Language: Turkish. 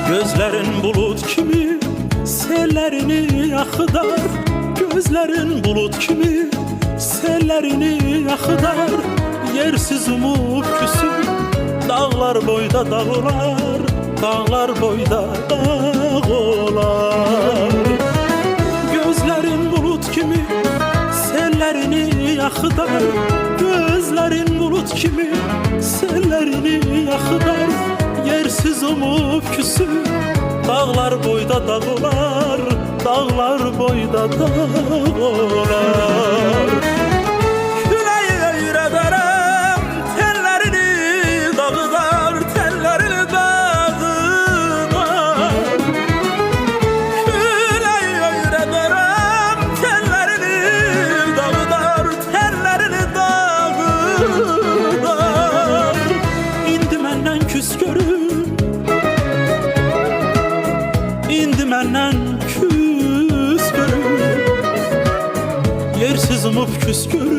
Gözlerin bulut kimi sellerini akıdar, gözlerin bulut kimi sellerini akıdar. Yersiz umup küsüp dağlar boyda dağlar, dağlar boyda dağlar. Gözlerin bulut kimi sellerini akıdar, gözlerin bulut kimi sellerini akıdar. Yersiz umup küsüp dağlar boyda dağlar, dağlar boyda dağlar. Küleyi öyrederem tellerini dağıdar, tellerini dağıdar. Küleyi öyrederem tellerini dağıdar, tellerini dağıdar. İndi menden küs görüm, indi menden küs görüm. Yersiz umup küs görüm,